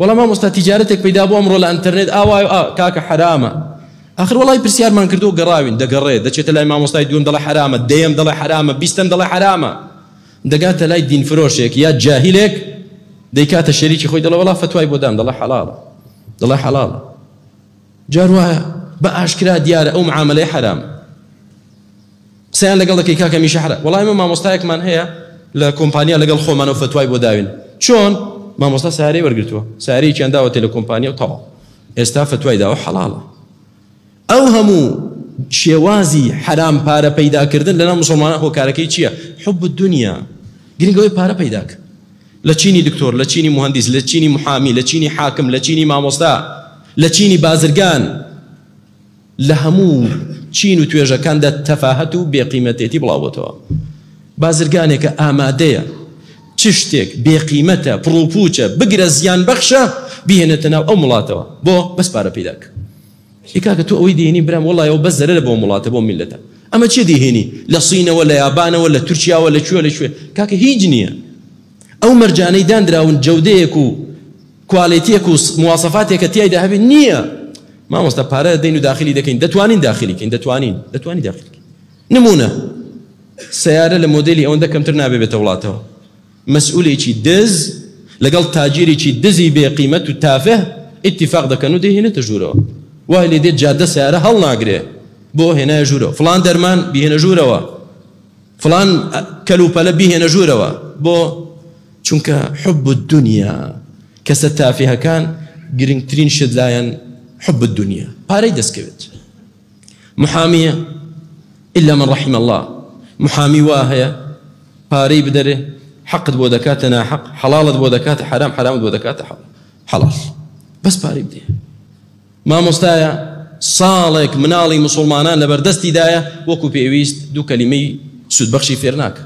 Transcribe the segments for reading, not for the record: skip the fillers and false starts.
والله مامۆستا تیجارەتێک پەیدا بوو ئەمڕۆ لە ئینتەرنێت ئاوای کاکە حرامە. آخر وڵی پرسیارمان کردو گەڕاوین دەگەڕێت دەچێتە لای مامۆستای دووەم دەڵێ حرامە، دەیەم دەڵێ حرامە، بیستەم دەڵێ حرامە، دەگاتە لای دینفرۆشێک یا جاهیلێک دەیکاتە شەریکی خۆی دەڵێ وڵا فتوای بۆ دام دەڵێ حەڵاڵە، دەڵێ حەڵاڵە. جار وایە بە ئاشکرا دیارە ئەو معاملەی حرامە. قسەیان لەگەڵ دەکەی کاکە میشە حرام. وڵای ئێمە مامۆستایەکمان هەیە لە کۆمپانیا لەگەڵ خۆمانەوە فتوای بۆ داوین. چۆن؟ مامۆستا سارەی وەرگرتووە، سارەیەکیان داوەتێ لە کۆمپانیا و تەواو ئێستا فتوای داوە حەڵاڵە. ئەو هەموو شێوازی حرام پارە پەیداکردن لەناو مسلمانان هۆکارەکەی چییە؟ حب الدنیا، گرنگەوەی پارە پەیداکە. لە چینی دکتۆر، لە چینی مهندس، لە چینی محامی، لە چینی حاکم، لە چینی مامۆستا، لە چینی بازرگان، لە هەموو چین و توێژەکاندا تەفاهەت و بێقیمەتێتی بڵاوبۆتەوە. بازرگانێکە ئامادەیە چ شتێک بێقیمەتە پڕوپوچە بگرە زیان بەخشە بهێنێتە ناو ئەو وڵاتەوە بۆ بەس پارە پەیداکە. کاکە تۆ ئەوەی دێنی برام وڵایەوە بەس زەرەرە بۆ وڵاتە بۆ میلەتە. ئەمە چێ دەیهێنی لە سینەوە لە یابانەوە لە تورکیاوە لە کوێ لە کوێ؟ کاکە هیچ نییە. ئەو مەرجانەی دانراون جەودەیەک و کواڵیتیەک و مواسەفاتێکە تیایدا هەبێ نییە. مامۆستا پارە دەین و داخلی دەکەین، دەتوانین داخلیکەین، دەتوانی داخلیکەین. نمونە سیارە لە مۆدێلی ئەوەندە کەمتر نابێ بێتە وڵاتەوە، مەسئولێکی دز لەگەڵ تاجیرێکی دزی بێقیمەت و تافه اتفاق دەکەن و دەیهێنێتە ژوورەوە. وای لێ دێت جادە سیارە هەڵ ناگرێ بۆ هێنایە ژوورەوە، فڵان دەرمان بیهێنە ژوورەوە، فڵان کەلوپەلە بیهێنە ژوورەوە. بۆ چونکە حب الدنیا کەسە تافهەکان گرنگترین شت لایەن حب الدنیا، پارەی دەستکەوێت. محامیە إلا من رحم الله، محامی وا هەیە پارەی بدەرێ حقت بۆ دەکاتە ناحق، حەڵاڵت بۆ دەکاتە حرام، حرامت بۆ دەکاتە حەڵاڵ، بەس پارەی بدێ. مامۆستایە ساڵێک مناڵی مسلمانان لەبەردەستیدایە وەکو پێویست دوو کەلیمەی سودبەخشی فێر ناکە.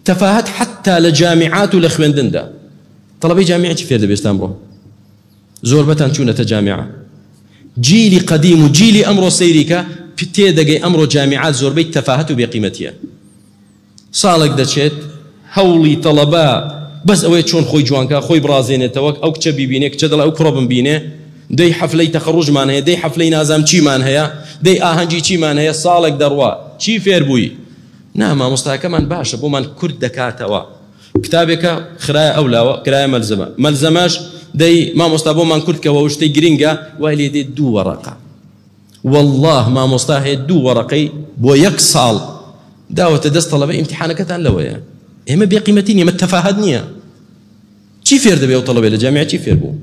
تەفاهەت حتا لە جامعات و لە خوێندندا. تەڵەبەی جامعەتی فێر دەبێت ئەمڕۆ زۆر بەتان چوونەتە جامعە. جیلی قەدیم و جیلی ئەمڕۆ سەیریکە تێدەگەی ئەمڕۆ جامعات زۆربەی تەفاهەت و بێقیمەتیە. ساڵێک دەچێت هەوڵی تەڵەبە بەس ئەوەی چۆن خۆی جوانکە خۆی بڕازێنێتەوە، ئەو کچە بیبینێ کچە دەڵێ ئەو کوڕە بمبینێ، دەی حەفلەی تەخەڕوژمان هەیە، دەی حەفلەی نازام چیمان هەیە، دەی ئاهەنگی چیمان هەیە. ساڵێک دەڕوا چی فێر بووی؟ نا مامۆستاکەمان باشە بۆمان کورد دەکاتەوە. کتابێکە خرایە ئەولاوە کرایە مەلزەمە، مەلزەمەش دەی مامۆستا بۆمان کوردکەوە و شتەی گرینگە وای لێ دێت 2 وەرەقە. والله مامۆستا هەیە 2 وەرەقەی بۆ 1 ساڵ داوەتە دەست تەڵەبە ئیمتحانەکەتان لەوەیە. ئێمە بێقیمەتی نیە، ئێمە تەفاهەت نییە. چی فێر دەبێ ئەو تەڵەبێ لە جامعە چی فێر بوو؟